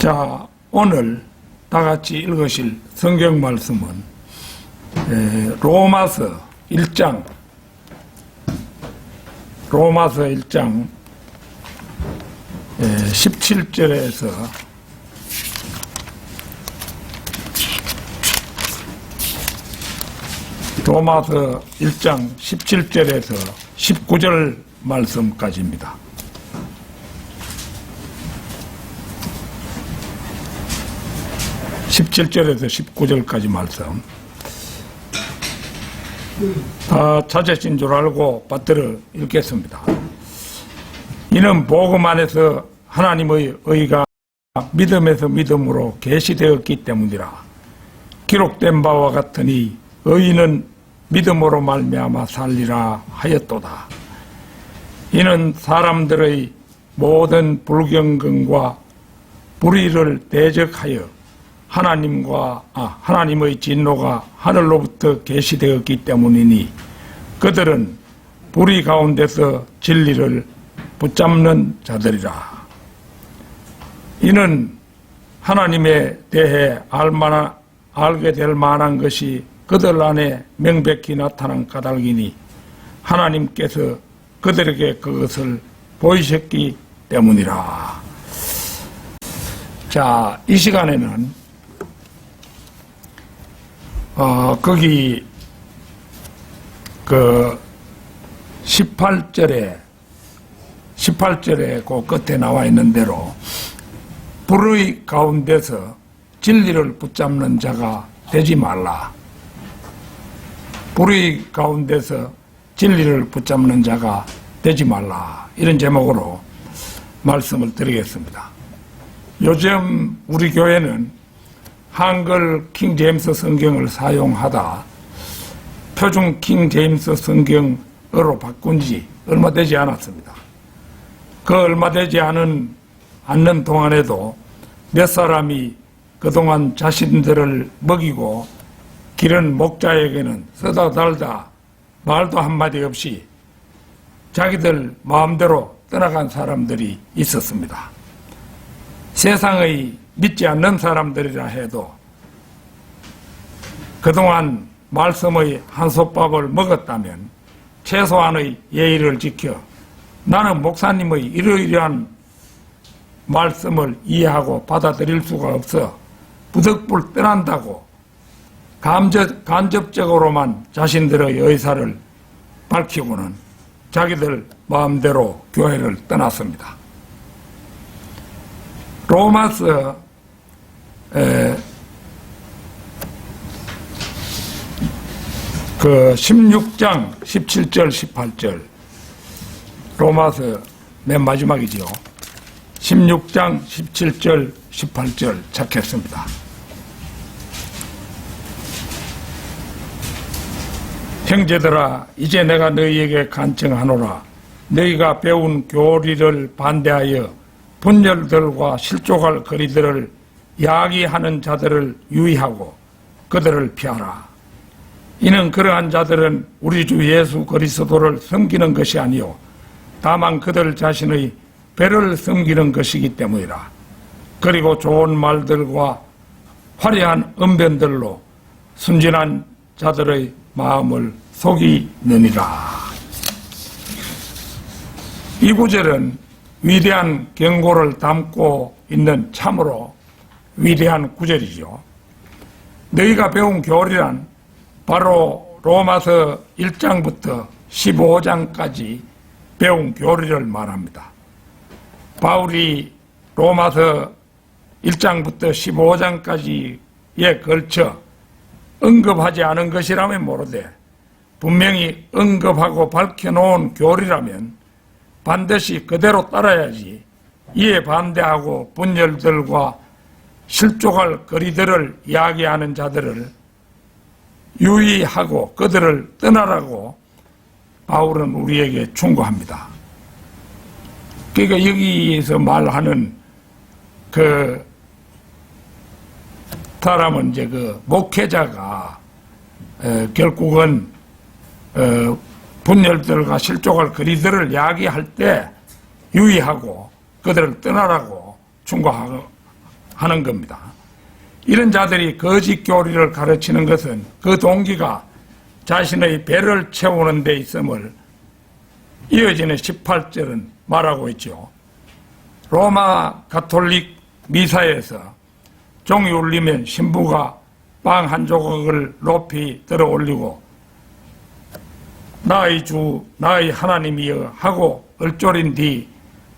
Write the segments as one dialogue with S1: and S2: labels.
S1: 자, 오늘 다 같이 읽으실 성경 말씀은 로마서 1장 17절에서 19절 말씀까지입니다. (17절에서) 19절까지 말씀 다 찾으신 줄 알고 받들어 읽겠습니다. 이는 복음 안에서 하나님의 의가 믿음에서 믿음으로 계시되었기 때문이라. 기록된 바와 같으니 의인은 믿음으로 말미암아 살리라 하였도다. 이는 사람들의 모든 불경건과 불의를 대적하여 하나님의 진노가 하늘로부터 계시되었기 때문이니 그들은 불의 가운데서 진리를 붙잡는 자들이라. 이는 하나님에 대해 알게 될 만한 것이 그들 안에 명백히 나타난 까닭이니 하나님께서 그들에게 그것을 보이셨기 때문이라. 자, 이 시간에는 거기 18절에 그 끝에 나와 있는 대로 불의 가운데서 진리를 붙잡는 자가 되지 말라. 불의 가운데서 진리를 붙잡는 자가 되지 말라. 이런 제목으로 말씀을 드리겠습니다. 요즘 우리 교회는 한글 킹 제임스 성경을 사용하다 표준 킹 제임스 성경으로 바꾼 지 얼마 되지 않았습니다. 그 얼마 되지 않는 동안에도 몇 사람이 그동안 자신들을 먹이고 기른 목자에게는 쓰다 달다 말도 한마디 없이 자기들 마음대로 떠나간 사람들이 있었습니다. 세상의 믿지 않는 사람들이라 해도 그동안 말씀의 한솥밥을 먹었다면 최소한의 예의를 지켜 나는 목사님의 이러이러한 말씀을 이해하고 받아들일 수가 없어 부득불 떠난다고 간접적으로만 자신들의 의사를 밝히고는 자기들 마음대로 교회를 떠났습니다. 로마서 16장 17절 18절 로마서 맨 마지막이죠. 16장 17절 18절 찾겠습니다. 형제들아, 이제 내가 너희에게 간청하노라. 너희가 배운 교리를 반대하여 분열들과 실족할 거리들을 야기하는 자들을 유의하고 그들을 피하라. 이는 그러한 자들은 우리 주 예수 그리스도를 섬기는 것이 아니요 다만 그들 자신의 배를 섬기는 것이기 때문이라. 그리고 좋은 말들과 화려한 언변들로 순진한 자들의 마음을 속이느니라. 이 구절은 위대한 경고를 담고 있는 참으로 위대한 구절이죠. 너희가 배운 교리란 바로 로마서 1장부터 15장까지 배운 교리를 말합니다. 바울이 로마서 1장부터 15장까지에 걸쳐 언급하지 않은 것이라면 모르되 분명히 언급하고 밝혀놓은 교리라면 반드시 그대로 따라야지 이에 반대하고 분열들과 실족할 거리들을 이야기하는 자들을 유의하고 그들을 떠나라고 바울은 우리에게 충고합니다. 그러니까 여기에서 말하는 그 사람은 이제 그 목회자가 결국은 분열들과 실족할 거리들을 이야기할 때 유의하고 그들을 떠나라고 충고하고 하는 겁니다. 이런 자들이 거짓 교리를 가르치는 것은 그 동기가 자신의 배를 채우는 데 있음을 이어지는 18절은 말하고 있죠. 로마 가톨릭 미사에서 종이 울리면 신부가 빵 한 조각을 높이 들어 올리고 나의 주 나의 하나님이여 하고 얼조린 뒤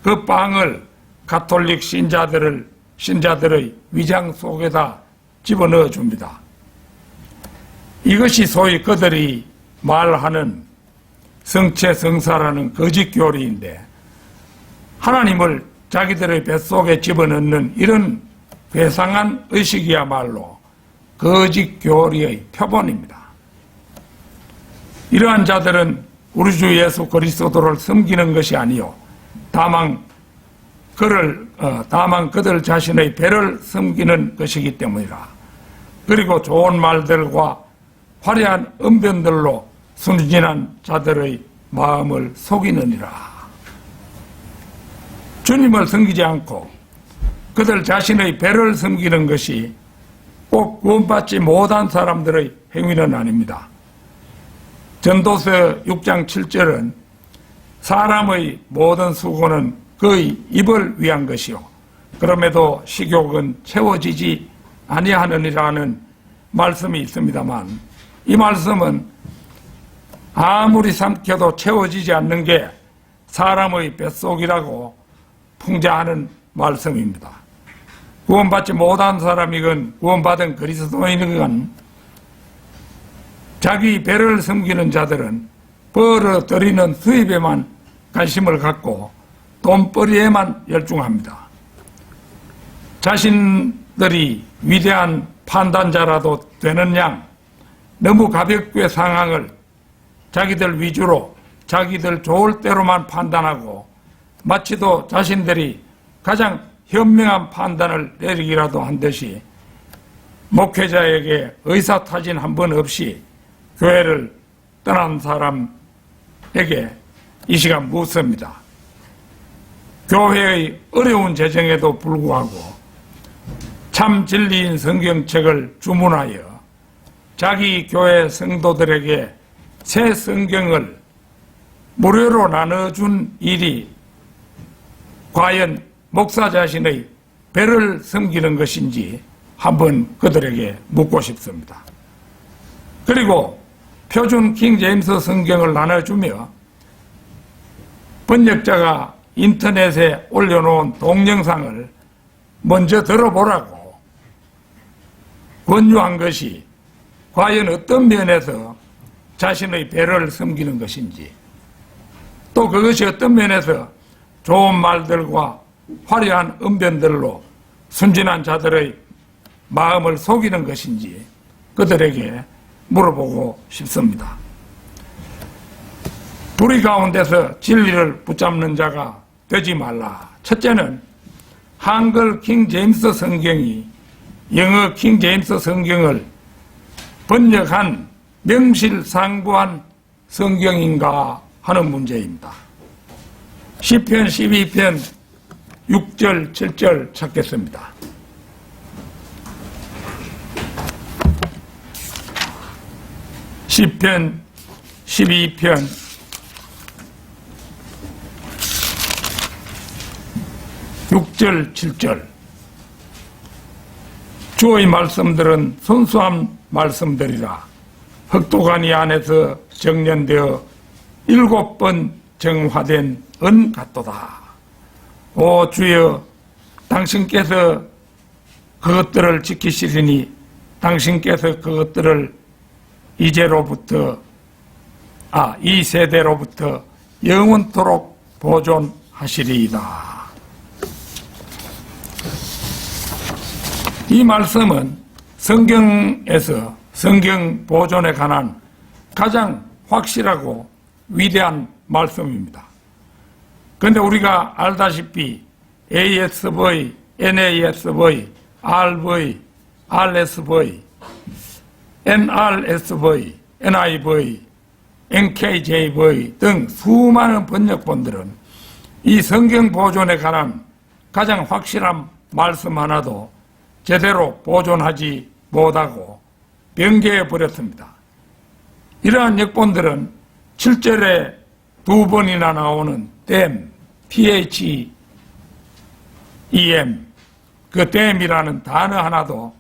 S1: 그 빵을 가톨릭 신자들의 위장 속에다 집어넣어 줍니다. 이것이 소위 그들이 말하는 성체성사라는 거짓 교리인데, 하나님을 자기들의 뱃속에 집어넣는 이런 괴상한 의식이야말로 거짓 교리의 표본입니다. 이러한 자들은 우리 주 예수 그리스도를 섬기는 것이 아니요 다만 그들 자신의 배를 섬기는 것이기 때문이라. 그리고 좋은 말들과 화려한 언변들로 순진한 자들의 마음을 속이느니라. 주님을 섬기지 않고 그들 자신의 배를 섬기는 것이 꼭 구원받지 못한 사람들의 행위는 아닙니다. 전도서 6장 7절은 사람의 모든 수고는 그의 입을 위한 것이요 그럼에도 식욕은 채워지지 아니하느니라는 말씀이 있습니다만, 이 말씀은 아무리 삼켜도 채워지지 않는 게 사람의 뱃속이라고 풍자하는 말씀입니다. 구원받지 못한 사람이건 구원받은 그리스도인이건 자기 배를 섬기는 자들은 벌어들이는 수입에만 관심을 갖고 돈벌이에만 열중합니다. 자신들이 위대한 판단자라도 되는 양 너무 가볍게 상황을 자기들 위주로 자기들 좋을 대로만 판단하고 마치도 자신들이 가장 현명한 판단을 내리기라도 한 듯이 목회자에게 의사타진 한 번 없이 교회를 떠난 사람에게 이 시간 묻습니다. 교회의 어려운 재정에도 불구하고 참 진리인 성경책을 주문하여 자기 교회 성도들에게 새 성경을 무료로 나눠준 일이 과연 목사 자신의 배를 섬기는 것인지 한번 그들에게 묻고 싶습니다. 그리고 표준 킹 제임스 성경을 나눠주며 번역자가 인터넷에 올려놓은 동영상을 먼저 들어보라고 권유한 것이 과연 어떤 면에서 자신의 배를 섬기는 것인지, 또 그것이 어떤 면에서 좋은 말들과 화려한 언변들로 순진한 자들의 마음을 속이는 것인지 그들에게 물어보고 싶습니다. 불의 가운데서 진리를 붙잡는 자가 되지 말라. 첫째는 한글 킹 제임스 성경이 영어 킹 제임스 성경을 번역한 명실상부한 성경인가 하는 문제입니다. 시편 12편 6절 7절 찾겠습니다. 시편 12편 6절 7절 주의 말씀들은 순수한 말씀들이라. 흑도가니 안에서 정련되어 7번 정화된 은 같도다. 오 주여, 당신께서 그것들을 지키시리니 당신께서 그것들을 이 세대로부터 영원토록 보존하시리이다. 이 말씀은 성경에서 성경 보존에 관한 가장 확실하고 위대한 말씀입니다. 그런데 우리가 알다시피 ASV, NASV, RV, RSV, NRSV, NIV, NKJV 등 수많은 번역본들은 이 성경 보존에 관한 가장 확실한 말씀 하나도 제대로 보존하지 못하고 변개해 버렸습니다. 이러한 역본들은 7절에 2번이나 나오는 THEM, THEM, 그 THEM이라는 단어 하나도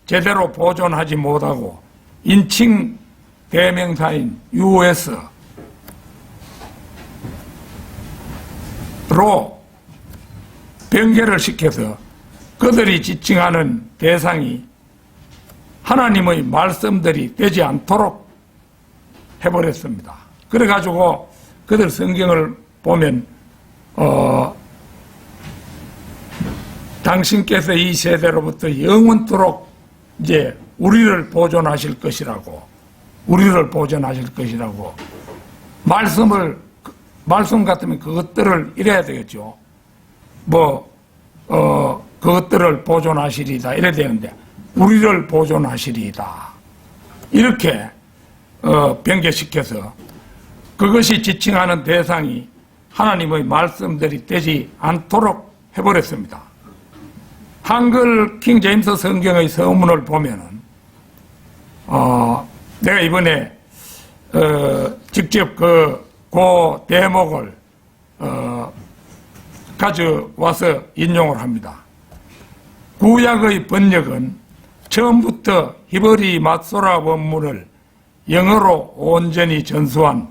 S1: 제대로 보존하지 못하고 인칭 대명사인 US로 변개를 시켜서 그들이 지칭하는 대상이 하나님의 말씀들이 되지 않도록 해버렸습니다. 그래가지고 그들 성경을 보면 당신께서 이 세대로부터 영원토록 이제 우리를 보존하실 것이라고 말씀 같으면 그것들을 이래야 되겠죠. 그것들을 보존하시리다 이래야 되는데 우리를 보존하시리다 이렇게 변개시켜서 그것이 지칭하는 대상이 하나님의 말씀들이 되지 않도록 해버렸습니다. 한글 킹 제임스 성경의 서문을 보면은 내가 이번에 직접 그 대목을 가져와서 인용을 합니다. 구약의 번역은 처음부터 히브리 맛소라 원문을 영어로 온전히 전수한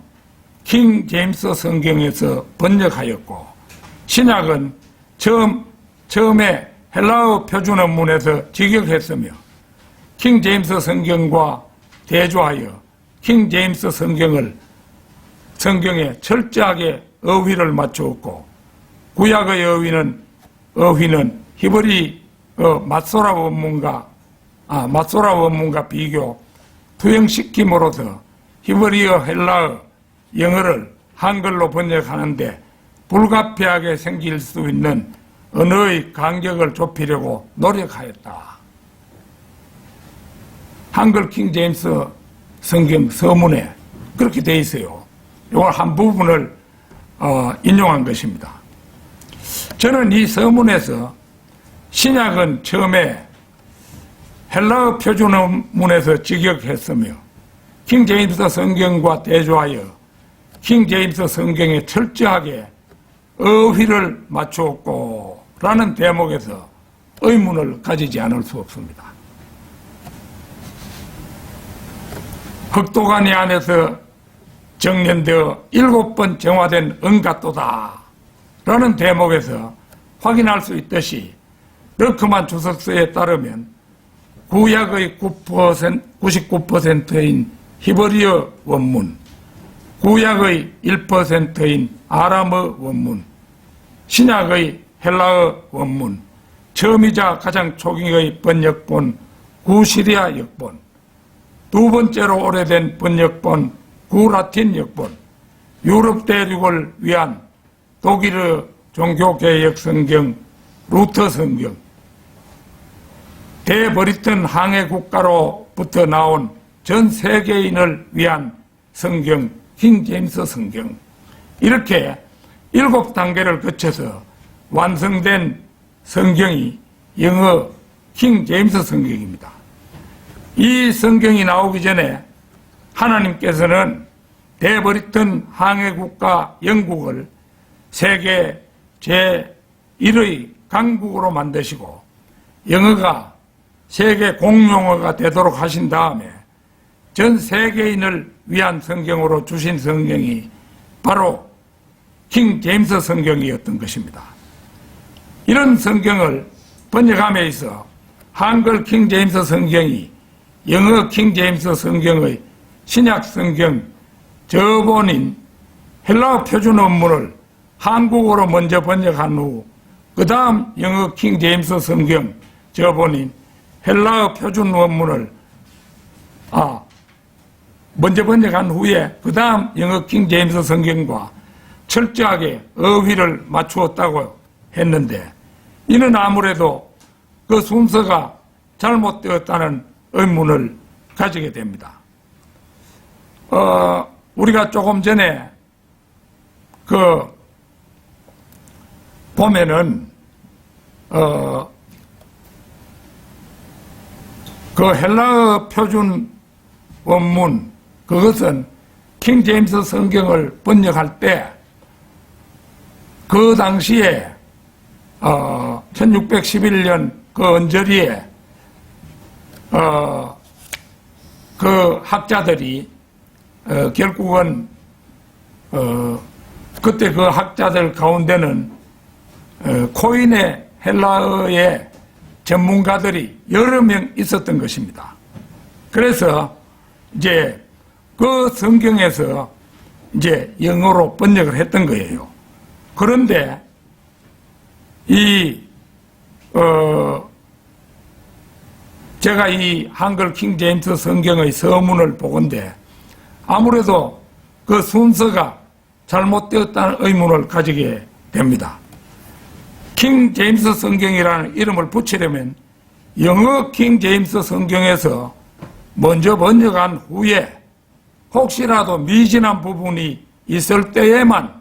S1: 킹 제임스 성경에서 번역하였고, 신약은 처음에 헬라어 표준 원문에서 직역했으며 킹 제임스 성경과 대조하여 킹 제임스 성경에 철저하게 어휘를 맞추었고, 구약의 어휘는 히브리 맛소라 원문과 비교 투영시킴으로써 히브리어, 헬라어, 영어를 한글로 번역하는데 불가피하게 생길 수 있는 언어의 간격을 좁히려고 노력하였다. 한글 킹 제임스 성경 서문에 그렇게 되어 있어요. 이걸 한 부분을 인용한 것입니다. 저는 이 서문에서 신약은 처음에 헬라어 표준어문에서 직역했으며 킹 제임스 성경과 대조하여 킹 제임스 성경에 철저하게 어휘를 맞추었고 라는 대목에서 의문을 가지지 않을 수 없습니다. 흑도가니 안에서 정년되어 7번 정화된 은가또다 라는 대목에서 확인할 수 있듯이 러크만 주석서에 따르면 구약의 99%인 히브리어 원문, 구약의 1%인 아람어 원문, 신약의 헬라어 원문, 처음이자 가장 초기의 번역본 구시리아 역본, 두 번째로 오래된 번역본 구라틴 역본, 유럽 대륙을 위한 독일어 종교개혁 성경 루터 성경, 대브리튼 항해 국가로부터 나온 전 세계인을 위한 성경 킹 제임스 성경, 이렇게 7단계를 거쳐서 완성된 성경이 영어 킹 제임스 성경입니다. 이 성경이 나오기 전에 하나님께서는 대브리튼 항해국가 영국을 세계 제1의 강국으로 만드시고 영어가 세계 공용어가 되도록 하신 다음에 전 세계인을 위한 성경으로 주신 성경이 바로 킹 제임스 성경이었던 것입니다. 이런 성경을 번역함에 있어 한글 킹 제임스 성경이 영어 킹 제임스 성경의 신약 성경 저본인 헬라어 표준 원문을 한국어로 먼저 번역한 후 그 다음 영어 킹 제임스 성경 저본인 헬라어 표준 원문을 먼저 번역한 후에 그 다음 영어 킹 제임스 성경과 철저하게 어휘를 맞추었다고 했는데, 이는 아무래도 그 순서가 잘못되었다는 의문을 가지게 됩니다. 우리가 조금 전에 보면은 그 헬라어 표준 원문, 그것은 킹 제임스 성경을 번역할 때 그 당시에 1611년 그 언저리에 그 학자들이 결국은 그때 그 학자들 가운데는 코인의 헬라어의 전문가들이 여러 명 있었던 것입니다. 그래서 이제 그 성경에서 이제 영어로 번역을 했던 거예요. 그런데 제가 이 한글 킹 제임스 성경의 서문을 보건대 아무래도 그 순서가 잘못되었다는 의문을 가지게 됩니다. 킹 제임스 성경이라는 이름을 붙이려면 영어 킹 제임스 성경에서 먼저 번역한 후에 혹시라도 미진한 부분이 있을 때에만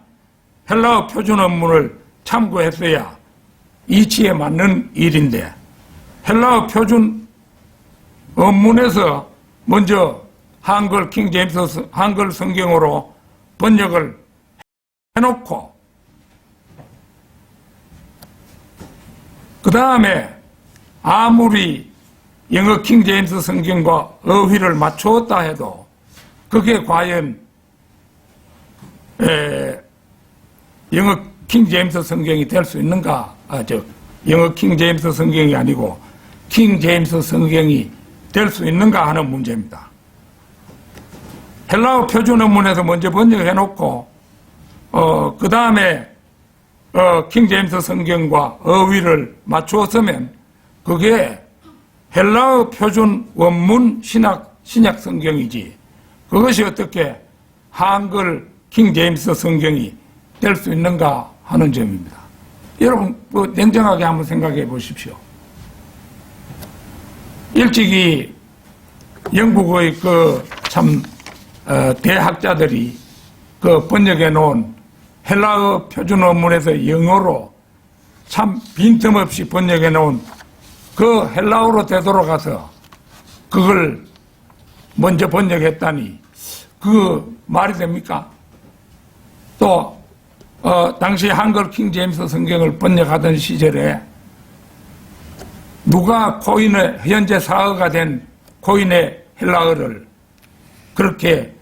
S1: 헬라어 표준 원문을 참고했어야 이치에 맞는 일인데, 헬라어 표준 원문에서 먼저 한글 킹 제임스 한글 성경으로 번역을 해놓고 그 다음에 아무리 영어 킹 제임스 성경과 어휘를 맞추었다 해도 그게 과연 영어 킹 제임스 성경이 될 수 있는가? 영어 킹 제임스 성경이 아니고 킹 제임스 성경이 될 수 있는가 하는 문제입니다. 헬라어 표준 원문에서 먼저 번역해놓고 그 다음에 킹 제임스 성경과 어휘를 맞추었으면 그게 헬라어 표준 원문 신약 성경이지, 그것이 어떻게 한글 킹 제임스 성경이 될 수 있는가 하는 점입니다. 여러분 냉정하게 한번 생각해 보십시오. 일찍이 영국의 대학자들이 번역해 놓은 헬라어 표준 원문에서 영어로 참 빈틈없이 번역해 놓은 그 헬라어로 되돌아가서 그걸 먼저 번역했다니 그 말이 됩니까? 또 당시 한글 킹 제임스 성경을 번역하던 시절에 누가 코인의 현재 사어가 된 코인의 헬라어를 그렇게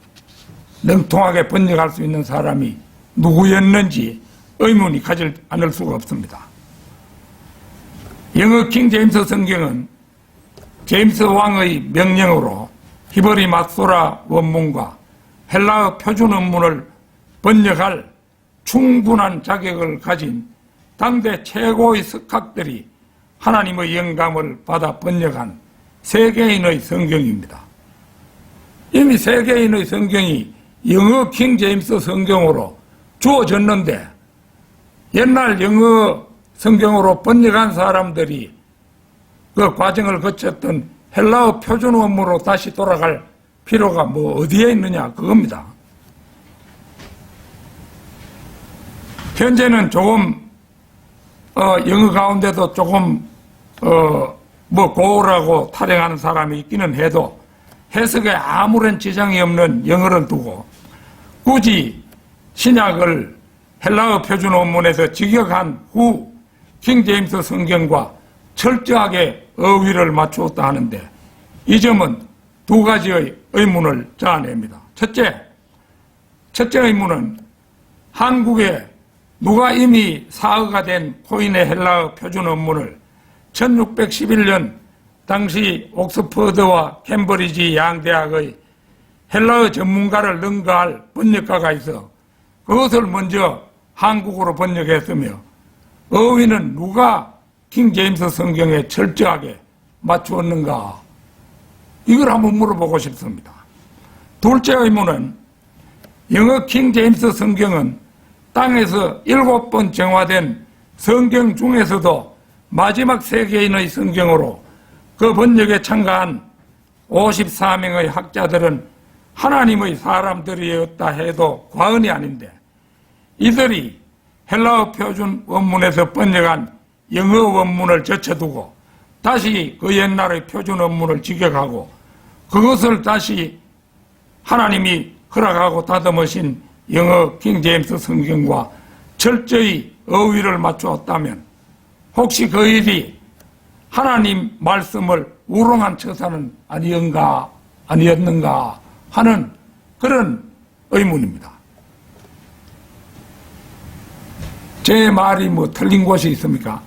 S1: 능통하게 번역할 수 있는 사람이 누구였는지 의문이 가질 않을 수가 없습니다. 영어 킹 제임스 성경은 제임스 왕의 명령으로 히브리 마소라 원문과 헬라어 표준 원문을 번역할 충분한 자격을 가진 당대 최고의 석학들이 하나님의 영감을 받아 번역한 세계인의 성경입니다. 이미 세계인의 성경이 영어 킹 제임스 성경으로 주어졌는데 옛날 영어 성경으로 번역한 사람들이 그 과정을 거쳤던 헬라어 표준 원문으로 다시 돌아갈 필요가 어디에 있느냐 그겁니다. 현재는 조금 영어 가운데도 조금 고우라고 타령하는 사람이 있기는 해도 해석에 아무런 지장이 없는 영어를 두고 굳이 신약을 헬라어 표준 원문에서 직역한 후 킹 제임스 성경과 철저하게 어휘를 맞추었다 하는데 이 점은 두 가지의 의문을 자아냅니다. 첫째 의문은 한국에 누가 이미 사어가 된 코인의 헬라어 표준 원문을 1611년 당시 옥스퍼드와 캠브리지 양대학의 헬라어 전문가를 능가할 번역가가 있어 그것을 먼저 한국어로 번역했으며 어휘는 누가 킹 제임스 성경에 철저하게 맞추었는가? 이걸 한번 물어보고 싶습니다. 둘째 의문은 영어 킹 제임스 성경은 땅에서 7번 정화된 성경 중에서도 마지막 세계인의 성경으로 그 번역에 참가한 54명의 학자들은 하나님의 사람들이었다 해도 과언이 아닌데 이들이 헬라어 표준 원문에서 번역한 영어 원문을 젖혀두고 다시 그 옛날의 표준 원문을 직역하고 그것을 다시 하나님이 허락하고 다듬으신 영어 킹 제임스 성경과 철저히 어휘를 맞추었다면 혹시 그 일이 하나님 말씀을 우롱한 처사는 아니었는가 하는 그런 의문입니다. 제 말이 뭐 틀린 곳이 있습니까?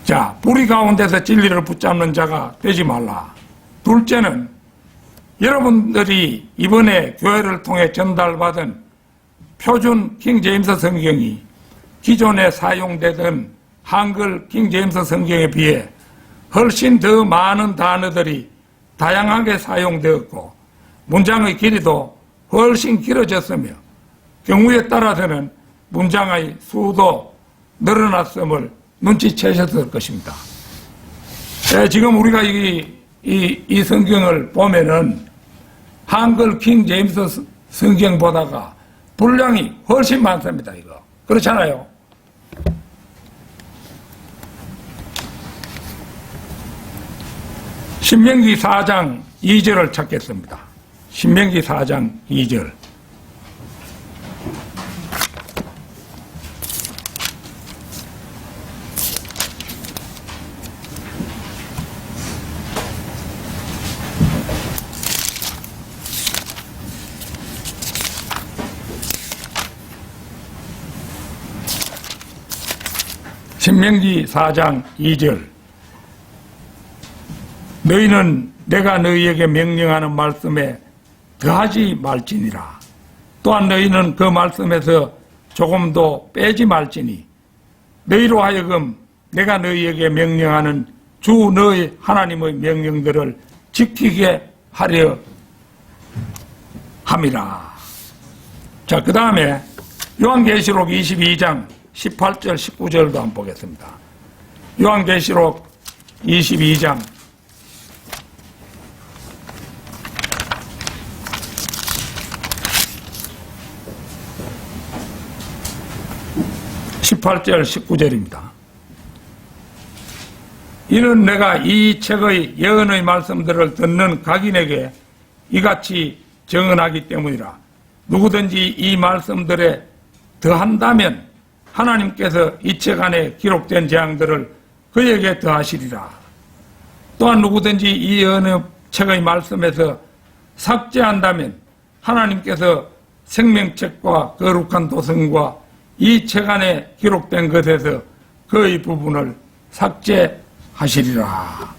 S1: 자, 불의 가운데서 진리를 붙잡는 자가 되지 말라. 둘째는 여러분들이 이번에 교회를 통해 전달받은 표준 킹 제임스 성경이 기존에 사용되던 한글 킹 제임스 성경에 비해 훨씬 더 많은 단어들이 다양하게 사용되었고 문장의 길이도 훨씬 길어졌으며 경우에 따라서는 문장의 수도 늘어났음을 눈치채셨을 것입니다. 지금 우리가 이 성경을 보면은 한글 킹 제임스 성경보다가 분량이 훨씬 많습니다. 이거 그렇잖아요. 신명기 4장 2절을 찾겠습니다. 신명기 4장 2절. 신명기 4장 2절. 너희는 내가 너희에게 명령하는 말씀에 더하지 말지니라. 또한 너희는 그 말씀에서 조금도 빼지 말지니 너희로 하여금 내가 너희에게 명령하는 주 너희 하나님의 명령들을 지키게 하려 함이라. 자, 그 다음에 요한계시록 22장 18절 19절도 한번 보겠습니다. 요한계시록 22장 18절 19절입니다. 이는 내가 이 책의 예언의 말씀들을 듣는 각인에게 이같이 정언하기 때문이라. 누구든지 이 말씀들에 더한다면 하나님께서 이 책 안에 기록된 재앙들을 그에게 더하시리라. 또한 누구든지 이 예언의 책의 말씀에서 삭제한다면 하나님께서 생명책과 거룩한 도성과 이 책 안에 기록된 것에서 그의 부분을 삭제하시리라.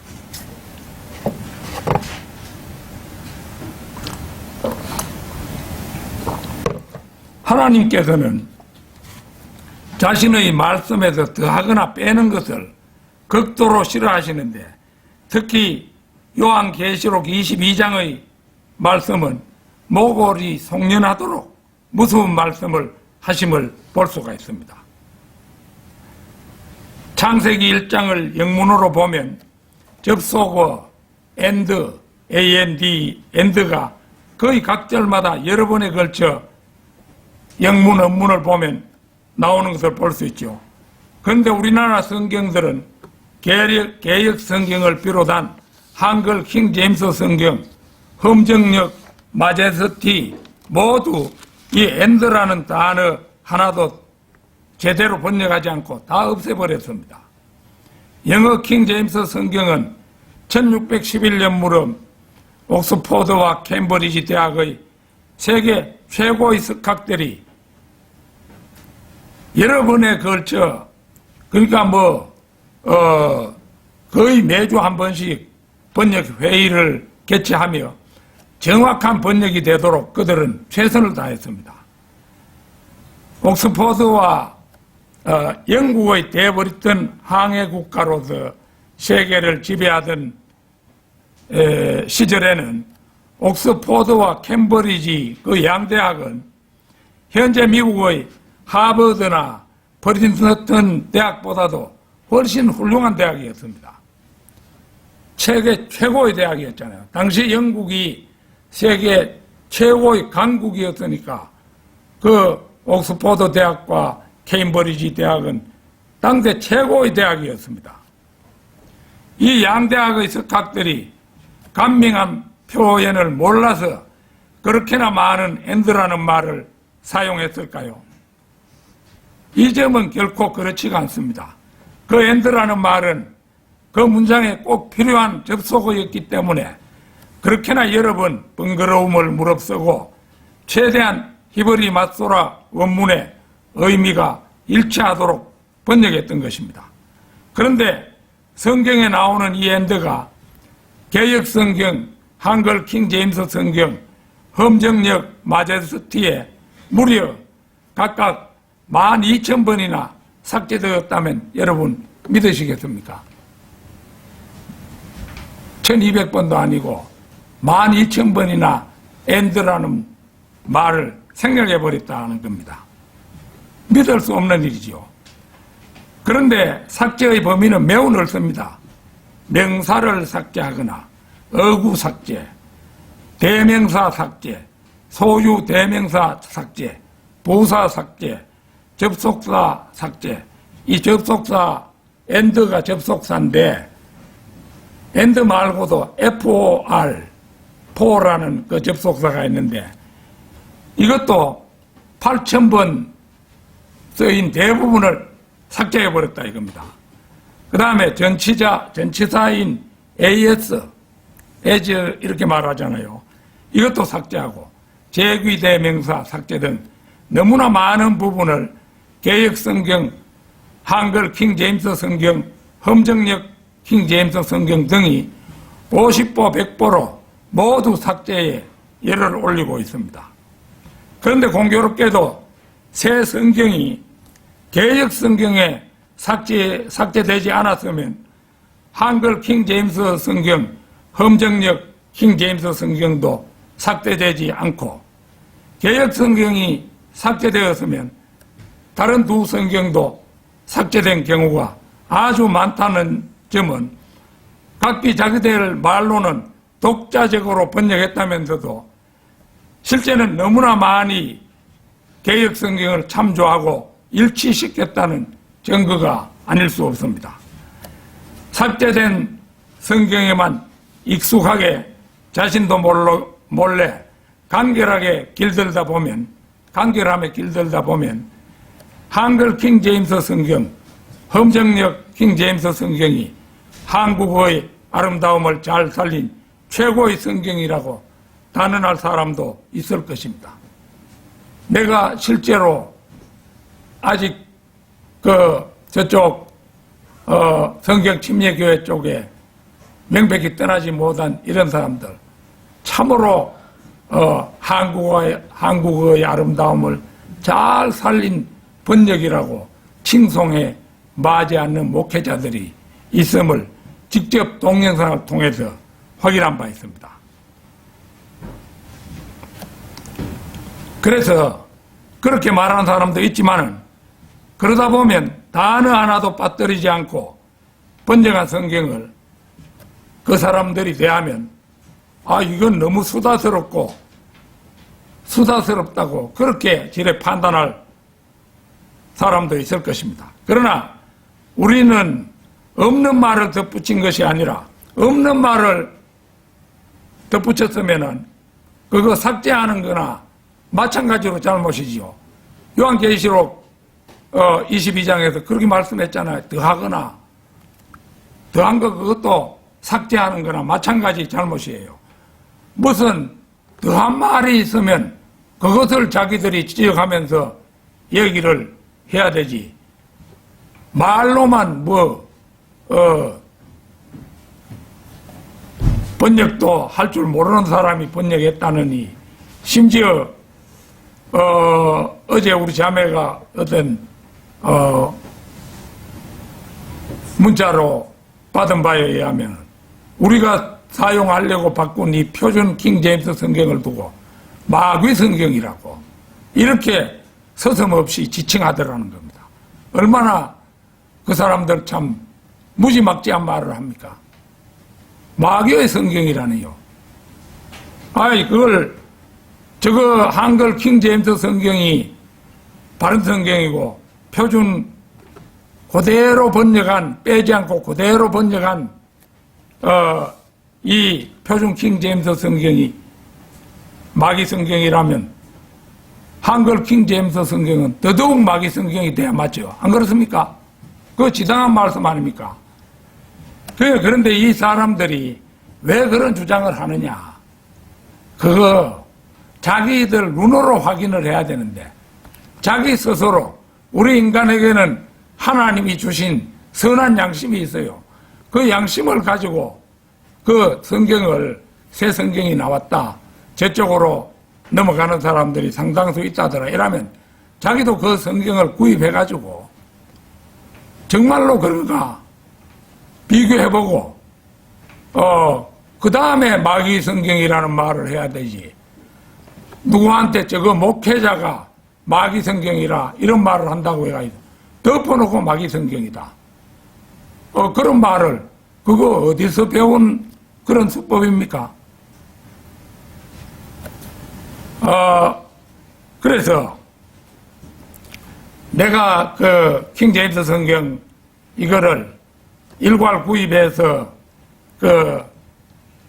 S1: 하나님께서는 자신의 말씀에서 더하거나 빼는 것을 극도로 싫어하시는데 특히 요한계시록 22장의 말씀은 모골이 송연하도록 무서운 말씀을 하심을 볼 수가 있습니다. 창세기 1장을 영문으로 보면 접속어 and, and가 거의 각 절마다 여러 번에 걸쳐 영문, 원문을 보면 나오는 것을 볼 수 있죠. 그런데 우리나라 성경들은 개역 성경을 비롯한 한글 킹 제임스 성경, 험정역, 마제스티 모두 이 and라는 단어 하나도 제대로 번역하지 않고 다 없애버렸습니다. 영어 킹 제임스 성경은 1611년 무렵 옥스포드와 캠브리지 대학의 세계 최고의 석학들이 여러 번에 걸쳐 그러니까 거의 매주 한 번씩 번역 회의를 개최하며 정확한 번역이 되도록 그들은 최선을 다했습니다. 옥스포드와 영국의 대버리턴 항해 국가로서 세계를 지배하던 시절에는 옥스포드와 캠브리지 그 양대학은 현재 미국의 하버드나 프린스턴 대학보다도 훨씬 훌륭한 대학이었습니다. 세계 최고의 대학이었잖아요. 당시 영국이 세계 최고의 강국이었으니까 그 옥스포드 대학과 케임브리지 대학은 당대 최고의 대학이었습니다. 이 양대학의 석학들이 간명한 표현을 몰라서 그렇게나 많은 엔드라는 말을 사용했을까요? 이 점은 결코 그렇지가 않습니다. 그 엔드라는 말은 그 문장에 꼭 필요한 접속어였기 때문에 그렇게나 여러 번 번거로움을 무릅쓰고 최대한 히브리 맞소라 원문의 의미가 일치하도록 번역했던 것입니다. 그런데 성경에 나오는 이 엔드가 개역성경, 한글 킹제임스 성경, 험정역 마제스티에 무려 각각 12,000번이나 삭제되었다면 여러분 믿으시겠습니까? 1200번도 아니고 12,000번이나 엔드라는 말을 생략해버렸다는 겁니다. 믿을 수 없는 일이지요. 그런데 삭제의 범위는 매우 넓습니다. 명사를 삭제하거나 어구 삭제, 대명사 삭제, 소유 대명사 삭제, 부사 삭제, 접속사 삭제. 이 접속사 엔드가 접속사인데 엔드 말고도 FOR, for라는 그 접속사가 있는데 이것도 8,000번 쓰인 대부분을 삭제해버렸다 이겁니다. 그 다음에 전치사인 as 이렇게 말하잖아요. 이것도 삭제하고 제귀대명사 삭제 등 너무나 많은 부분을 개역성경, 한글 킹제임스 성경, 험정역 킹제임스 성경 등이 50보 100보로 모두 삭제에 열을 올리고 있습니다. 그런데 공교롭게도 새 성경이 개역 성경에 삭제되지 않았으면 한글 킹제임스 성경, 험정역 킹제임스 성경도 삭제되지 않고 개역 성경이 삭제되었으면 다른 두 성경도 삭제된 경우가 아주 많다는 점은 각기 자기들 말로는 독자적으로 번역했다면서도 실제는 너무나 많이 개역 성경을 참조하고 일치시켰다는 증거가 아닐 수 없습니다. 삭제된 성경에만 익숙하게 자신도 몰래 간결함에 길들다 보면 한글 킹제임스 성경, 험정역 킹제임스 성경이 한국어의 아름다움을 잘 살린 최고의 성경이라고 단언할 사람도 있을 것입니다. 내가 실제로 아직 저쪽 성경 침례교회 쪽에 명백히 떠나지 못한 이런 사람들 참으로 한국어의 아름다움을 잘 살린 번역이라고 칭송해 마지 않는 목회자들이 있음을 직접 동영상을 통해서 확인한 바 있습니다. 그래서 그렇게 말하는 사람도 있지만은 그러다 보면 단어 하나도 빠뜨리지 않고 번역한 성경을 그 사람들이 대하면 이건 너무 수다스럽다고 그렇게 지레 판단할 사람도 있을 것입니다. 그러나 우리는 없는 말을 덧붙인 것이 아니라 없는 말을 덧붙였으면은 그거 삭제하는 거나 마찬가지로 잘못이지요. 요한계시록 22장에서 그렇게 말씀했잖아요. 더하거나 더한 거 그것도 삭제하는 거나 마찬가지 잘못이에요. 무슨 더한 말이 있으면 그것을 자기들이 지적하면서 얘기를 해야 되지. 말로만 번역도 할 줄 모르는 사람이 번역했다느니 심지어 어제 우리 자매가 어떤 문자로 받은 바에 의하면 우리가 사용하려고 바꾼 이 표준 킹제임스 성경을 두고 마귀 성경이라고 이렇게 서슴없이 지칭하더라는 겁니다. 얼마나 그 사람들 참 무지막지한 말을 합니까? 마귀의 성경이라니요. 저거 한글 킹제임스 성경이 바른 성경이고 표준 그대로 번역한 빼지 않고 그대로 번역한 이 표준 킹 제임스 성경이 마귀 성경이라면 한글 킹 제임스 성경은 더더욱 마귀 성경이 돼야 맞죠. 안 그렇습니까? 그거 지당한 말씀 아닙니까? 그런데 이 사람들이 왜 그런 주장을 하느냐? 그거 자기들 눈으로 확인을 해야 되는데 자기 스스로 우리 인간에게는 하나님이 주신 선한 양심이 있어요. 그 양심을 가지고 그 성경을 새 성경이 나왔다. 저쪽으로 넘어가는 사람들이 상당수 있다더라. 이러면 자기도 그 성경을 구입해가지고 정말로 그런가 비교해보고 그 다음에 마귀 성경이라는 말을 해야 되지. 누구한테 저거 목회자가 마귀 성경이라 이런 말을 한다고 해가지고 덮어놓고 마귀 성경이다. 그런 말을 그거 어디서 배운 그런 수법입니까? 그래서 내가 그 킹 제임스 성경 이거를 일괄 구입해서 그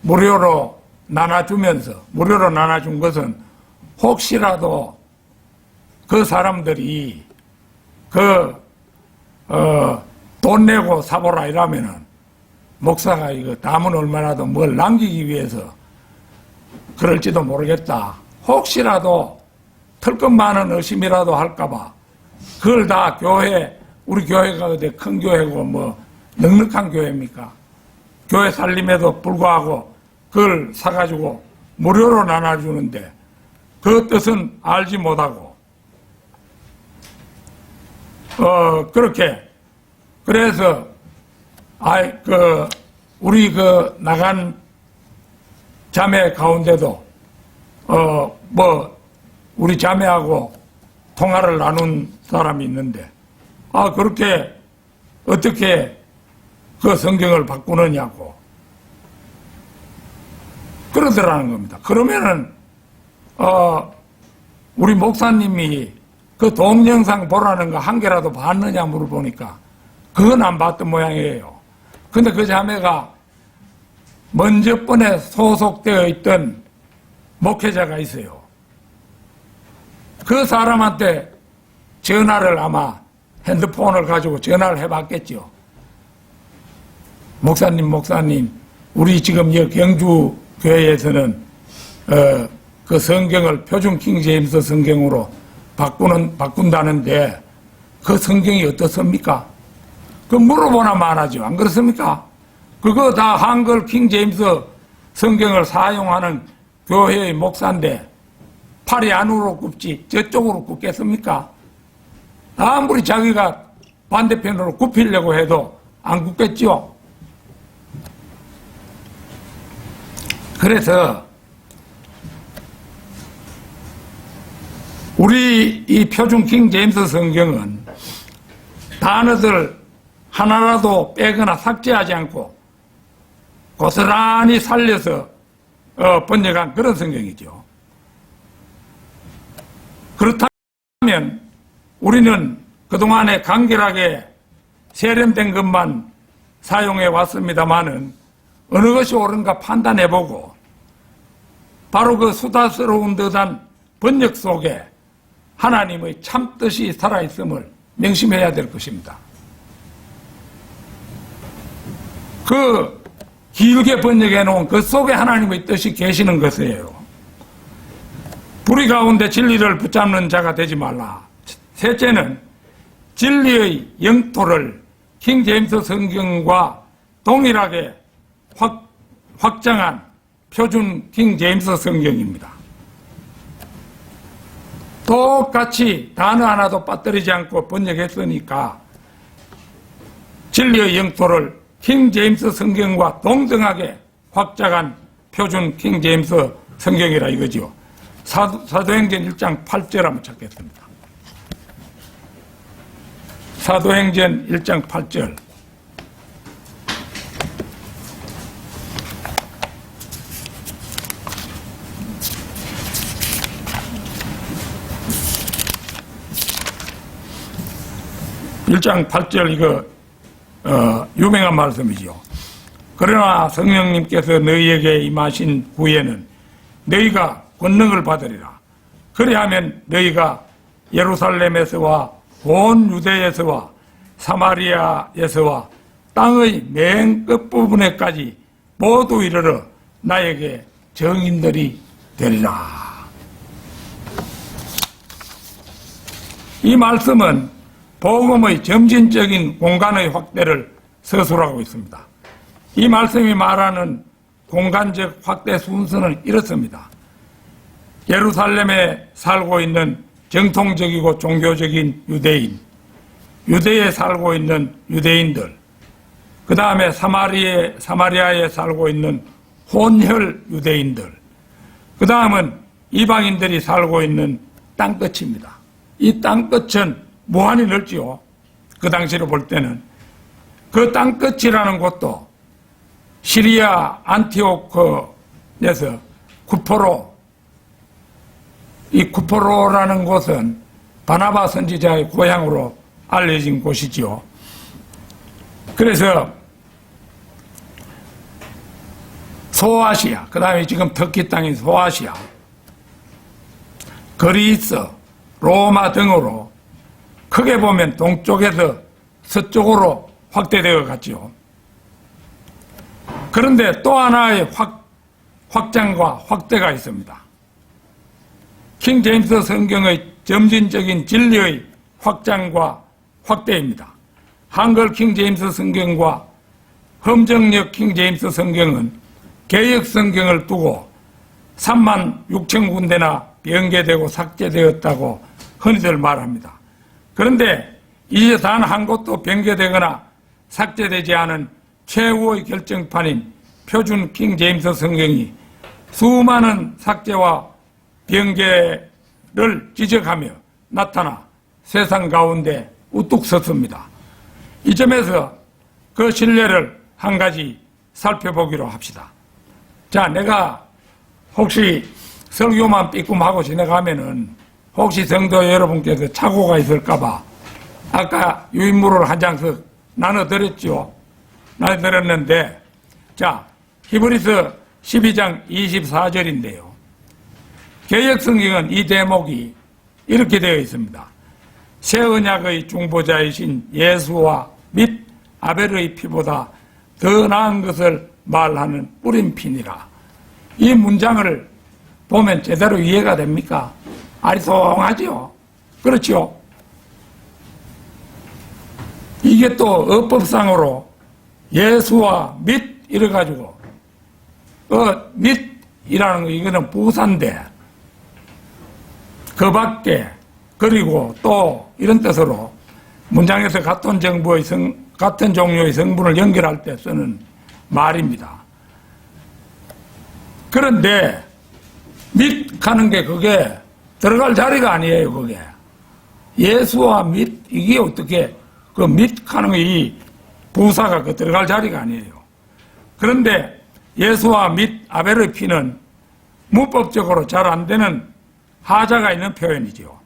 S1: 무료로 나눠준 것은 혹시라도 그 사람들이 돈 내고 사보라 이러면은 목사가 이거 담은 얼마라도 뭘 남기기 위해서 그럴지도 모르겠다. 혹시라도 털끝 많은 의심이라도 할까봐 그걸 다 우리 교회가 어디 큰 교회고 뭐 넉넉한 교회입니까? 교회 살림에도 불구하고 그걸 사가지고 무료로 나눠주는데 그 뜻은 알지 못하고 그렇게 그래서 우리 나간 자매 가운데도 우리 자매하고 통화를 나눈 사람이 있는데 그렇게 어떻게 그 성경을 바꾸느냐고 그러더라는 겁니다. 그러면은 우리 목사님이 그 동영상 보라는 거 한 개라도 봤느냐 물어보니까 그건 안 봤던 모양이에요. 근데 그 자매가 먼저 번에 소속되어 있던 목회자가 있어요. 그 사람한테 전화를 아마 핸드폰을 가지고 전화를 해봤겠죠. 목사님, 우리 지금 이 경주 교회에서는 그 성경을 표준 킹 제임스 성경으로 바꾼다는데 그 성경이 어떻습니까? 그 물어보나 말하죠. 안 그렇습니까? 그거 다 한글 킹 제임스 성경을 사용하는 교회의 목사인데 팔이 안으로 굽지 저쪽으로 굽겠습니까? 아무리 자기가 반대편으로 굽히려고 해도 안 굽겠죠. 그래서 우리 이 표준 킹 제임스 성경은 단어들 하나라도 빼거나 삭제하지 않고 고스란히 살려서 번역한 그런 성경이죠. 그렇다면 우리는 그동안에 간결하게 세련된 것만 사용해 왔습니다마는 어느 것이 옳은가 판단해보고 바로 그 수다스러운 듯한 번역 속에 하나님의 참뜻이 살아있음을 명심해야 될 것입니다. 그 길게 번역해 놓은 그 속에 하나님의 뜻이 계시는 것이에요. 불의 가운데 진리를 붙잡는 자가 되지 말라. 셋째는 진리의 영토를 킹 제임스 성경과 동일하게 확장한 표준 킹 제임스 성경입니다. 똑같이 단어 하나도 빠뜨리지 않고 번역했으니까 진리의 영토를 킹 제임스 성경과 동등하게 확장한 표준 킹 제임스 성경이라 이거죠. 사도행전 1장 8절 한번 찾겠습니다. 사도행전 1장 8절. (1장 8절) 이거 유명한 말씀이죠. 그러나 성령님께서 너희에게 임하신 후에는 너희가 권능을 받으리라. 그리하면 너희가 예루살렘에서와 온 유대에서와 사마리아에서와 땅의 맨 끝부분에까지 모두 이르러 나에게 증인들이 되리라. 이 말씀은 복음의 점진적인 공간의 확대를 서술하고 있습니다. 이 말씀이 말하는 공간적 확대 순서는 이렇습니다. 예루살렘에 살고 있는 정통적이고 종교적인 유대인, 유대에 살고 있는 유대인들, 그 다음에 사마리아에 살고 있는 혼혈 유대인들, 그 다음은 이방인들이 살고 있는 땅끝입니다. 이 땅끝은 무한히 넓지요. 그 당시로 볼 때는. 그 땅끝이라는 곳도 시리아 안티오크에서 쿠포로, 이 쿠포로라는 곳은 바나바 선지자의 고향으로 알려진 곳이지요. 그래서 소아시아, 그 다음에 지금 터키 땅인 소아시아, 그리스, 로마 등으로 크게 보면 동쪽에서 서쪽으로 확대되어 갔지요. 그런데 또 하나의 확장과 확대가 있습니다. 킹 제임스 성경의 점진적인 진리의 확장과 확대입니다. 한글 킹 제임스 성경과 험정역 킹 제임스 성경은 개역 성경을 두고 3만 6천 군데나 변개되고 삭제되었다고 흔히들 말합니다. 그런데 이제 단 한 곳도 변개되거나 삭제되지 않은 최후의 결정판인 표준 킹 제임스 성경이 수많은 삭제와 변개를 지적하며 나타나 세상 가운데 우뚝 섰습니다. 이 점에서 그 신뢰를 한 가지 살펴보기로 합시다. 자, 내가 혹시 설교만 삐끔하고 지나가면은 혹시 성도 여러분께서 착오가 있을까봐 아까 유인물을 한 장씩 나눠드렸죠. 나눠드렸는데, 자, 히브리서 12장 24절인데요. 개역성경은 이 대목이 이렇게 되어 있습니다. 새 언약의 중보자이신 예수와 및 아벨의 피보다 더 나은 것을 말하는 뿌림핀이라. 이 문장을 보면 제대로 이해가 됩니까? 아리송하죠? 그렇죠? 이게 또 어법상으로 예수와 및 이래가지고 및이라는 거 이거는 부사인데 그 밖에 그리고 또 이런 뜻으로 문장에서 같은 종류의 성분을 연결할 때 쓰는 말입니다. 그런데 및 하는 게 그게 들어갈 자리가 아니에요. 그게 예수와 및 이게 어떻게 그 및 하는 이 부사가 그 들어갈 자리가 아니에요. 그런데 예수와 및 아벨의 피는 문법적으로 잘 안 되는 하자가 있는 표현이죠.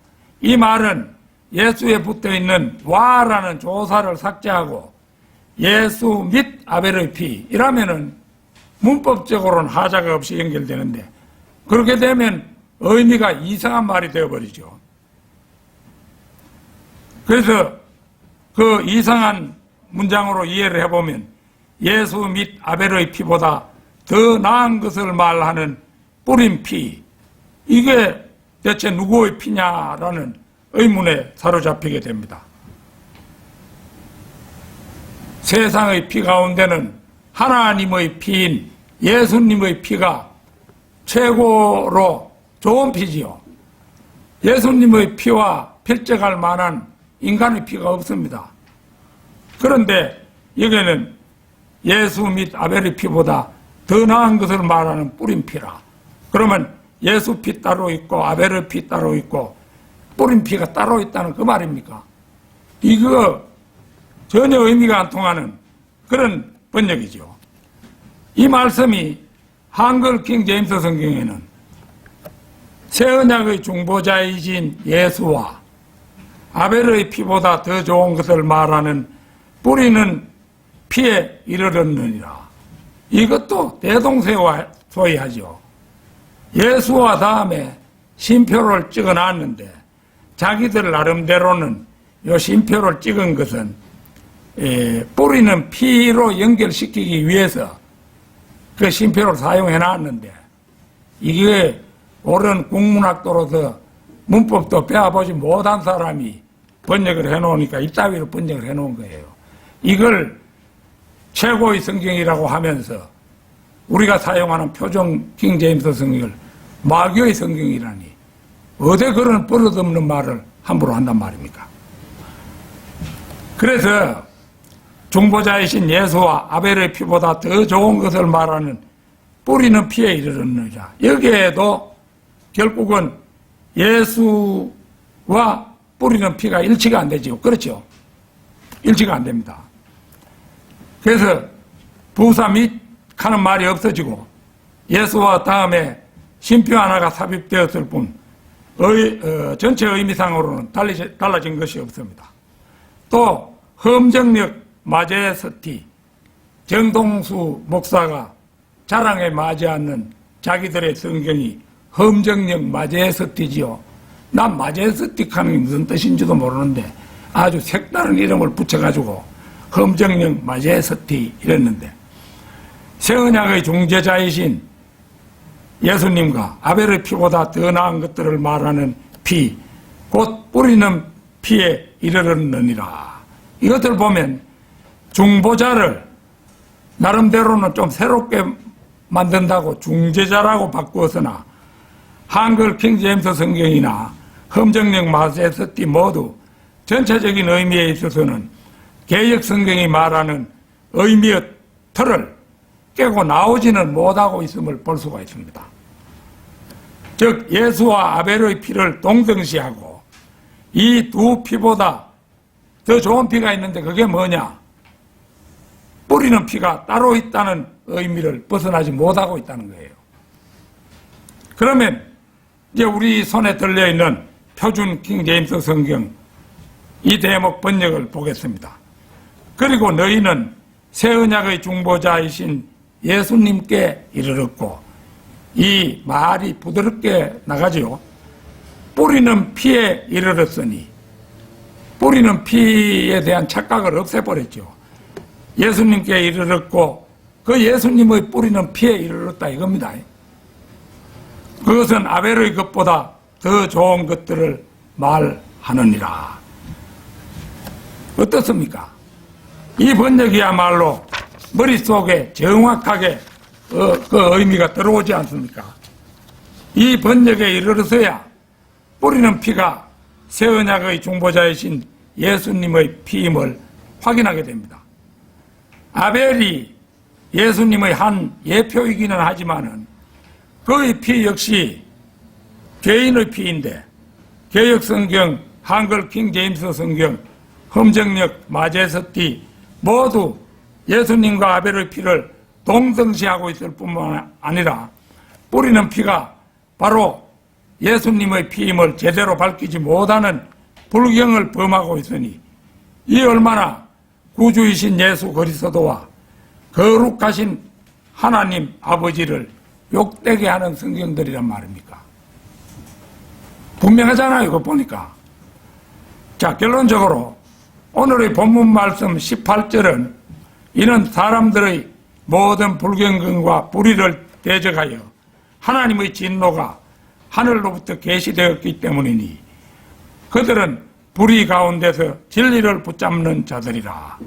S1: 이 말은 예수에 붙어 있는 와라는 조사를 삭제하고 예수 및 아벨의 피 이라면은 문법적으로는 하자가 없이 연결되는데 그렇게 되면 의미가 이상한 말이 되어버리죠. 그래서 그 이상한 문장으로 이해를 해보면 예수 및 아벨의 피보다 더 나은 것을 말하는 뿌린 피, 이게 대체 누구의 피냐라는 의문에 사로잡히게 됩니다. 세상의 피 가운데는 하나님의 피인 예수님의 피가 최고로 좋은 피지요. 예수님의 피와 필적할 만한 인간의 피가 없습니다. 그런데 여기는 예수 및 아벨의 피보다 더 나은 것을 말하는 뿌린 피라. 그러면 예수 피 따로 있고 아벨의 피 따로 있고 뿌린 피가 따로 있다는 그 말입니까? 이거 전혀 의미가 안 통하는 그런 번역이죠. 이 말씀이 한글 킹 제임스 성경에는 새 언약의 중보자이신 예수와 아벨의 피보다 더 좋은 것을 말하는 뿌리는 피에 이르렀느니라 이것도 대동소이하죠. 예수와 다음에 쉼표를 찍어놨는데 자기들 나름대로는 이 쉼표를 찍은 것은 뿌리는 피로 연결시키기 위해서 그 쉼표를 사용해 놨는데 이게 옳은 국문학도로서 문법도 배워보지 못한 사람이 번역을 해놓으니까 이따위로 번역을 해놓은 거예요. 이걸 최고의 성경이라고 하면서 우리가 사용하는 표준 킹제임스 성경을 마귀의 성경이라니 어디 그런 버릇없는 말을 함부로 한단 말입니까? 그래서 중보자이신 예수와 아벨의 피보다 더 좋은 것을 말하는 뿌리는 피에 이르렀느냐. 여기에도 결국은 예수와 뿌리는 피가 일치가 안 되죠. 그렇죠? 일치가 안 됩니다. 그래서 부사 및 하는 말이 없어지고 예수와 다음에 쉼표 하나가 삽입되었을 뿐 전체 의미상으로는 달라진 것이 없습니다. 또 험정력 마제스티 정동수 목사가 자랑에 맞지 않는 자기들의 성경이 험정력 마제스티지요. 난 마제스틱 하는 게 무슨 뜻인지도 모르는데 아주 색다른 이름을 붙여가지고 험정력 마제스티 이랬는데 새언약의 중재자이신 예수님과 아벨의 피보다 더 나은 것들을 말하는 피, 곧 뿌리는 피에 이르렀느니라. 이것들 보면 중보자를 나름대로는 좀 새롭게 만든다고 중재자라고 바꾸었으나 한글 킹제임스 성경이나 험정력 마제스티 모두 전체적인 의미에 있어서는 개역 성경이 말하는 의미의 틀을 깨고 나오지는 못하고 있음을 볼 수가 있습니다. 즉 예수와 아벨의 피를 동등시하고 이 두 피보다 더 좋은 피가 있는데 그게 뭐냐? 뿌리는 피가 따로 있다는 의미를 벗어나지 못하고 있다는 거예요. 그러면 이제 우리 손에 들려있는 표준 킹제임스 성경 이 대목 번역을 보겠습니다. 그리고 너희는 새 언약의 중보자이신 예수님께 이르렀고, 이 말이 부드럽게 나가지요. 뿌리는 피에 이르렀으니, 뿌리는 피에 대한 착각을 없애버렸죠. 예수님께 이르렀고 그 예수님의 뿌리는 피에 이르렀다 이겁니다. 그것은 아벨의 것보다 더 좋은 것들을 말하느니라. 어떻습니까? 이 번역이야말로 머릿속에 정확하게 그 의미가 들어오지 않습니까? 이 번역에 이르러서야 뿌리는 피가 새 언약의 중보자이신 예수님의 피임을 확인하게 됩니다. 아벨이 예수님의 한 예표이기는 하지만은 그의 피 역시 죄인의 피인데 개역성경, 한글 킹제임스 성경, 험정력, 마제스티 모두 예수님과 아벨의 피를 동등시하고 있을 뿐만 아니라 뿌리는 피가 바로 예수님의 피임을 제대로 밝히지 못하는 불경을 범하고 있으니 이 얼마나 구주이신 예수 그리스도와 거룩하신 하나님 아버지를 욕되게 하는 성경들이란 말입니까? 분명하잖아요, 이거 보니까. 자, 결론적으로 오늘의 본문 말씀 18절은 이는 사람들의 모든 불경건과 불의를 대적하여 하나님의 진노가 하늘로부터 계시되었기 때문이니 그들은 불의 가운데서 진리를 붙잡는 자들이라.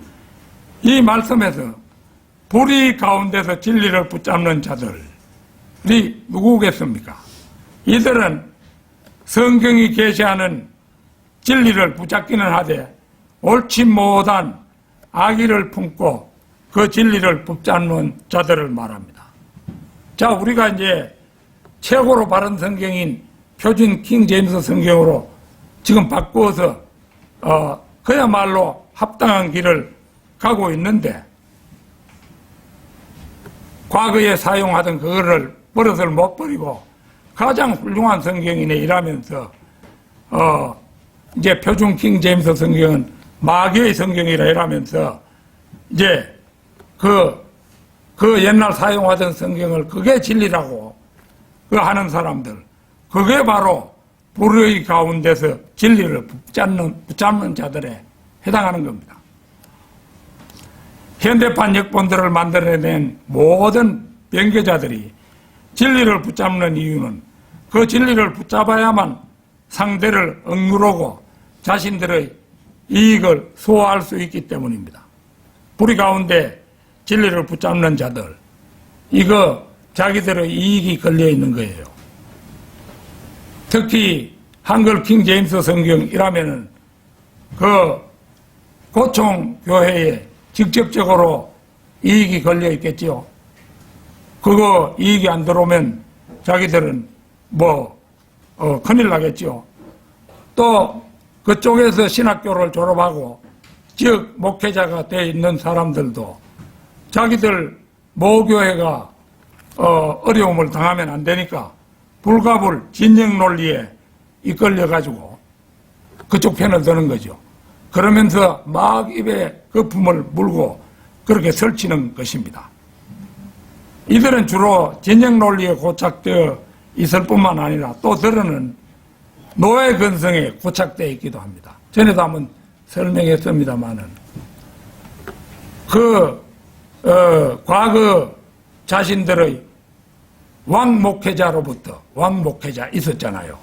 S1: 이 말씀에서 불의 가운데서 진리를 붙잡는 자들이 누구겠습니까? 이들은 성경이 계시하는 진리를 붙잡기는 하되 옳지 못한 악의를 품고 그 진리를 붙잡는 자들을 말합니다. 자, 우리가 이제 최고로 바른 성경인 표준 킹제임스 성경으로 지금 바꾸어서 그야말로 합당한 길을 가고 있는데 과거에 사용하던 그거를 버릇을 못 버리고 가장 훌륭한 성경이네 이라면서 이제 표준 킹제임스 성경은 마귀의 성경이라 이라면서 이제 그 그 옛날 사용하던 성경을 그게 진리라고 그 하는 사람들, 그게 바로 불의 가운데서 진리를 붙잡는 자들에 해당하는 겁니다. 현대판 역본들을 만들어낸 모든 변개자들이 진리를 붙잡는 이유는 그 진리를 붙잡아야만 상대를 억누르고 자신들의 이익을 소화할 수 있기 때문입니다. 불의 가운데 진리를 붙잡는 자들, 이거 자기들의 이익이 걸려 있는 거예요. 특히 한글 킹 제임스 성경이라면은 그 고총 교회에 직접적으로 이익이 걸려 있겠지요. 그거 이익이 안 들어오면 자기들은 큰일 나겠죠. 또 그쪽에서 신학교를 졸업하고 즉 목회자가 돼 있는 사람들도 자기들 모교회가 어려움을 당하면 안 되니까 불가불 진영 논리에 이끌려가지고 그쪽 편을 드는 거죠. 그러면서 막 입에 거품을 물고 그렇게 설치는 것입니다. 이들은 주로 진영 논리에 고착되어 있을 뿐만 아니라 또 들어는 노예 근성에 고착되어 있기도 합니다. 전에도 한번 설명했습니다마는 과거 자신들의 왕목회자로부터 왕목회자 있었잖아요.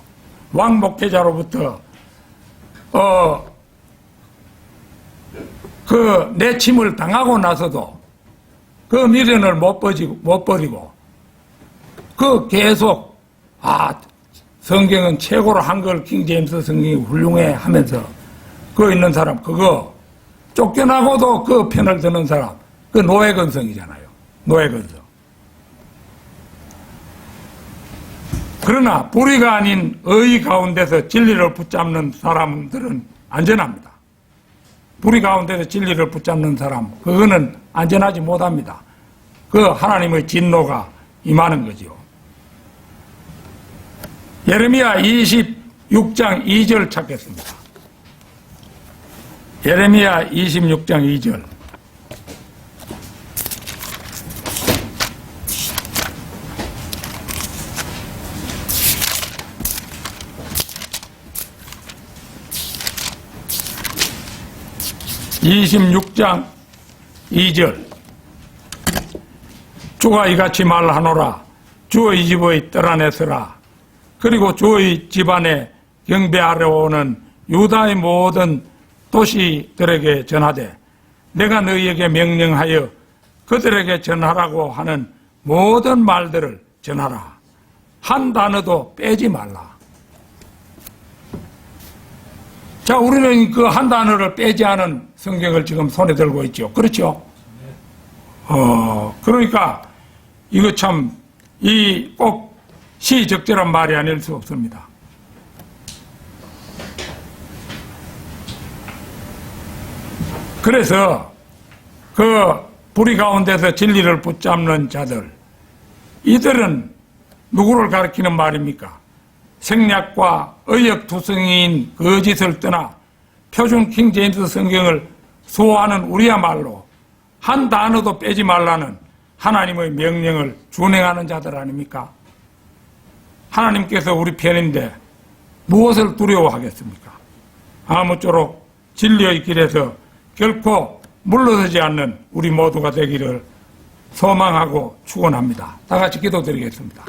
S1: 왕목회자로부터 그 내침을 당하고 나서도 그 미련을 못 버리고 그 계속 성경은 최고로 한글 킹 제임스 성경이 훌륭해 하면서 그 있는 사람 그거 쫓겨나고도 그 편을 드는 사람 그 노예근성이잖아요. 노예근성. 그러나 불의가 아닌 의 가운데서 진리를 붙잡는 사람들은 안전합니다. 불의 가운데서 진리를 붙잡는 사람 그거는 안전하지 못합니다. 그 하나님의 진노가 임하는 거죠. 예레미야 26장 2절 찾겠습니다. 예레미야 26장 2절. (26장 2절) 주가 이같이 말하노라. 주의 집의 뜰 안에 서라. 그리고 주의 집안에 경배하러 오는 유다의 모든 도시들에게 전하되 내가 너희에게 명령하여 그들에게 전하라고 하는 모든 말들을 전하라. 한 단어도 빼지 말라. 자, 우리는 그 한 단어를 빼지 않은 성경을 지금 손에 들고 있죠. 그렇죠? 그러니까 이거 참 꼭 시적절한 말이 아닐 수 없습니다. 그래서 그 불의 가운데서 진리를 붙잡는 자들, 이들은 누구를 가리키는 말입니까? 생략과 의역투성이인 거짓을 떠나 표준 킹 제임스 성경을 수호하는 우리야말로 한 단어도 빼지 말라는 하나님의 명령을 준행하는 자들 아닙니까? 하나님께서 우리 편인데 무엇을 두려워하겠습니까? 아무쪼록 진리의 길에서 결코 물러서지 않는 우리 모두가 되기를 소망하고 축원합니다. 다 같이 기도드리겠습니다.